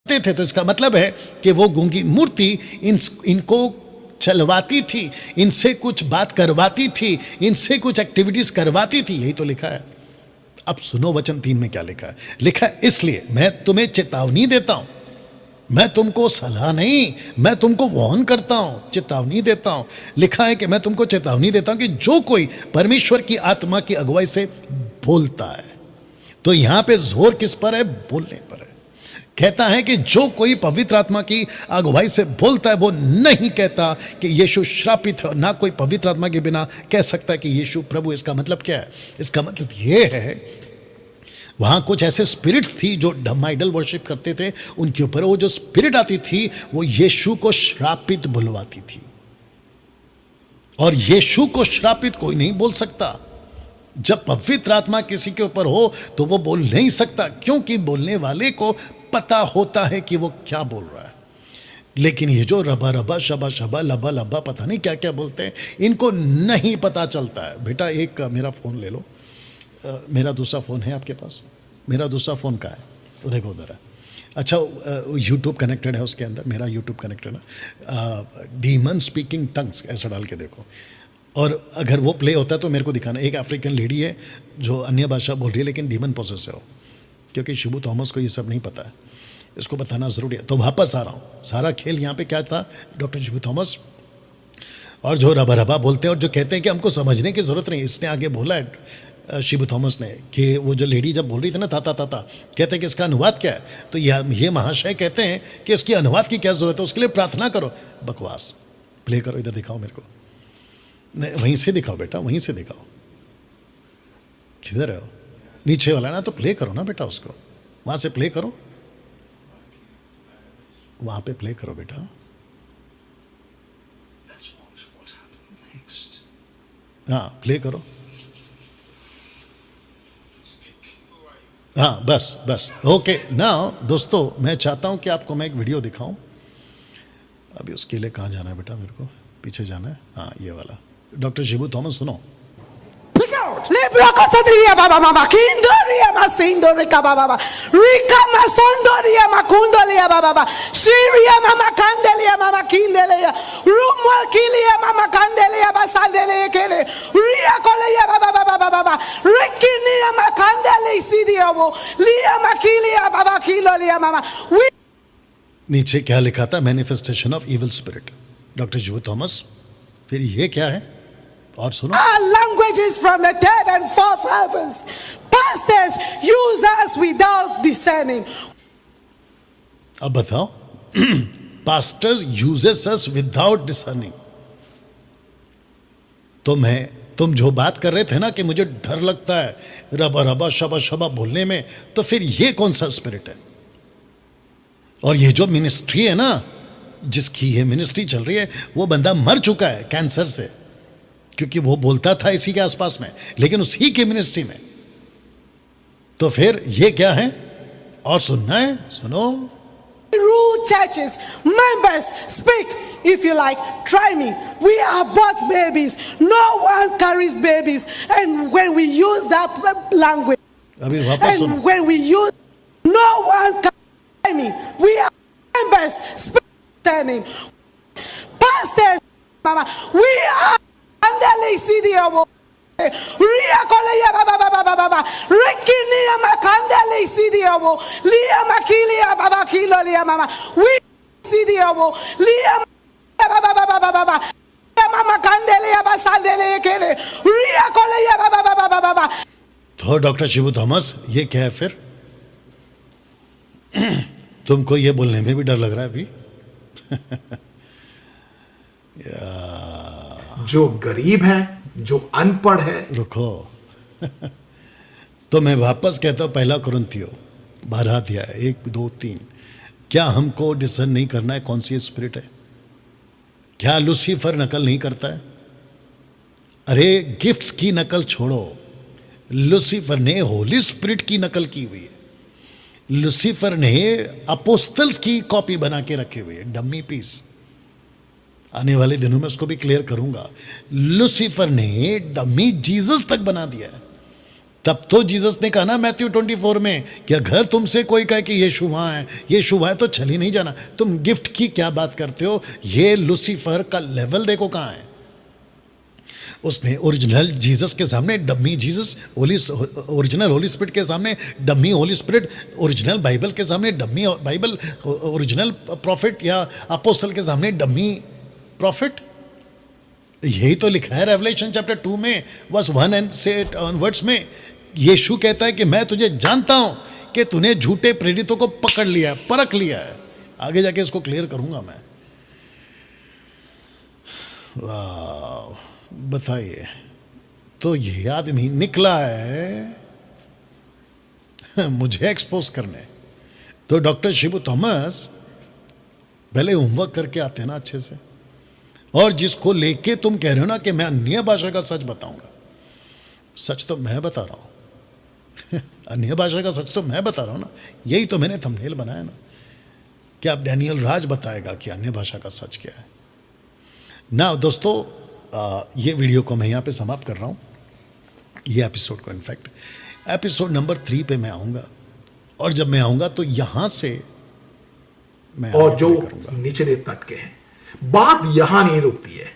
थे, तो इसका मतलब है कि वो गूंगी मूर्ति इनको चलवाती थी, इनसे कुछ बात करवाती थी, इनसे कुछ एक्टिविटीज करवाती थी। यही तो लिखा है। अब सुनो वचन 3 में क्या लिखा है। लिखा है, इसलिए मैं तुम्हें चेतावनी देता हूं, मैं तुमको सलाह नहीं, मैं तुमको वार्न करता हूं, चेतावनी देता हूं। लिखा है कि मैं तुमको चेतावनी देता हूं कि जो कोई परमेश्वर की आत्मा की अगुवाई से बोलता है, तो यहां पे जोर किस पर है? बोलने पर है। कहता है कि जो कोई पवित्र आत्मा की अगुवाई से बोलता है वो नहीं कहता कि यीशु श्रापित है, ना कोई पवित्र आत्मा के बिना कह सकता है कि यीशु प्रभु। इसका मतलब क्या है? इसका मतलब ये है, वहां कुछ ऐसे स्पिरिट्स थी जो डम आइडल वर्शिप करते थे, उनके ऊपर वो जो स्पिरिट आती थी वो यीशु को श्रापित बुलवाती थी, और यीशु को श्रापित कोई नहीं बोल सकता। जब पवित्र आत्मा किसी के ऊपर हो तो वो बोल नहीं सकता, क्योंकि बोलने वाले को पता होता है कि वो क्या बोल रहा है। लेकिन ये जो रबा रबा शबा शबा लबा लबा पता नहीं क्या क्या बोलते हैं, इनको नहीं पता चलता है। बेटा एक मेरा फ़ोन ले लो, मेरा दूसरा फ़ोन है आपके पास? मेरा दूसरा फ़ोन कहाँ है? वो देखो उधर है। अच्छा, यूट्यूब कनेक्टेड है उसके अंदर, मेरा यूट्यूब कनेक्टेड है। डीमन स्पीकिंग टंग्स ऐसा डाल के देखो, और अगर वो प्ले होता है तो मेरे को दिखाना। एक अफ्रीकन लेडी है जो अन्य भाषा बोल रही है लेकिन डीमन पोसेस है वो, क्योंकि शिबू थॉमस को ये सब नहीं पता है, इसको बताना ज़रूरी है। तो वापस आ रहा हूँ, सारा खेल यहाँ पे क्या था? डॉक्टर शिबू थॉमस और जो रबा रबा बोलते हैं और जो कहते हैं कि हमको समझने की ज़रूरत नहीं। इसने आगे बोला है शिबू थॉमस ने कि वो जो लेडी जब बोल रही थी ना ताता ताता, कहते हैं कि इसका अनुवाद क्या है? तो ये महाशय कहते हैं कि इसकी अनुवाद की क्या ज़रूरत है, उसके लिए प्रार्थना करो। बकवास। प्ले करो, इधर दिखाओ मेरे को। नहीं, वहीं से दिखाओ बेटा, वहीं से दिखाओ। किधर है वो? नीचे वाला ना, तो प्ले करो ना बेटा उसको, वहाँ से प्ले करो, वहाँ पे प्ले करो बेटा। हाँ प्ले करो। हाँ बस बस, ओके। नाउ दोस्तों, मैं चाहता हूँ कि आपको मैं एक वीडियो दिखाऊं। अभी उसके लिए कहाँ जाना है बेटा? मेरे को पीछे जाना है। हाँ ये वाला। डॉक्टर शिबू थॉमस सुनो। Libra Cosadia Baba Mama Kindoria Masindorica Baba Rika Masondoria Makundolia Baba Shiria Mama Candelia Mama Kindelia Rumwa Kilia Mama Candelia Basandelia Kene Ria Colia Baba Baba Rikinia Macandeli Sidio Lia Makilia Baba Kilolia Mama। नीचे क्या लिखा था? Manifestation of evil spirit, doctor Shibu Thomas. फिर ये क्या है? और सुनो। Our languages from the third and fourth heavens. Pastors use us without discerning. अब बताओ, pastors uses us without discerning. तुम जो बात कर रहे थे ना कि मुझे डर लगता है रबा रबा शबा शबा बोलने में, तो फिर ये कौन सा स्पिरिट है? और ये जो मिनिस्ट्री है ना, जिसकी ये मिनिस्ट्री चल रही है, वो बंदा मर चुका है कैंसर से, क्योंकि वो बोलता था इसी के आसपास में, लेकिन उसी की मिनिस्ट्री में। तो फिर ये क्या है? और सुनना है, सुनो। Rule churches, members speak. If you like, try me. We are both babies. No one carries babies. And when we use that language, अभी वापस सुनो। and when we use, no one carries me. We are members speaking. Pastors, mama, we are Andali Sidio. Ria Colia Baba Rikinia Macandeli Sidio Lia Makilia Baba Kilolia Mama we Sidio Lia Baba Mama Candelia Basandelia Kene Ria Colia Baba। तो doctor Shibu Thomas, ये क्या है फिर? तुमको ये बोलने में भी डर लग रहा है अभी? जो गरीब है, जो अनपढ़ है। रुको। तो मैं वापस कहता हूं, पहला कुरिन्थियों 12 अध्याय 1 2 3। क्या हमको डिसर्न नहीं करना है कौन सी स्पिरिट है? क्या लूसीफर नकल नहीं करता है? अरे गिफ्ट्स की नकल छोड़ो, लूसीफर ने होली स्पिरिट की नकल की हुई है। लूसीफर ने अपोस्टल्स की कॉपी बना के रखे हुए है, डम्मी पीस। आने वाले दिनों में उसको भी क्लियर करूंगा। लूसीफर ने डमी जीसस तक बना दिया है, तब तो जीसस ने कहा ना मैथ्यू 24 में कि अगर तुमसे कोई कहे कि यीशु वहाँ है, यीशु वहाँ है, तो चल ही नहीं जाना। तुम गिफ्ट की क्या बात करते हो? ये लूसीफर का लेवल देखो कहाँ है। उसने ओरिजिनल जीसस के सामने dummy Jesus, original Holi spirit के सामने dummy Holi spirit, original Bible के सामने डमी बाइबल, ओरिजिनल प्रॉफिट या अपोस्टल के सामने डमी प्रॉफिट। यही तो लिखा है रेवलेशन चैप्टर 2 में वर्स 1 एंड से ऑनवर्ड्स में। यीशु कहता है कि मैं तुझे जानता हूं कि तूने झूठे प्रेरितों को पकड़ लिया है, परख लिया है। आगे जाके इसको क्लियर करूंगा मैं। वाह, बताइए, तो ये आदमी निकला है मुझे एक्सपोज करने। तो डॉक्टर शिबू थॉमस पहले होमवर्क करके आते हैं ना अच्छे से, और जिसको लेके तुम कह रहे हो ना कि मैं अन्य भाषा का सच बताऊंगा, सच तो मैं बता रहा हूं अन्य भाषा का सच तो मैं बता रहा हूं ना। यही तो मैंने थंबनेल बनाया ना कि अब डैनियल राज बताएगा कि अन्य भाषा का सच क्या है ना। दोस्तों, ये वीडियो को मैं यहाँ पे समाप्त कर रहा हूँ, ये एपिसोड को। इनफैक्ट एपिसोड नंबर 3 पे मैं आऊँगा, और जब मैं आऊँगा तो यहाँ से मैं और जो करूँगा। निचले तट के हैं, बात यहां नहीं रुकती है।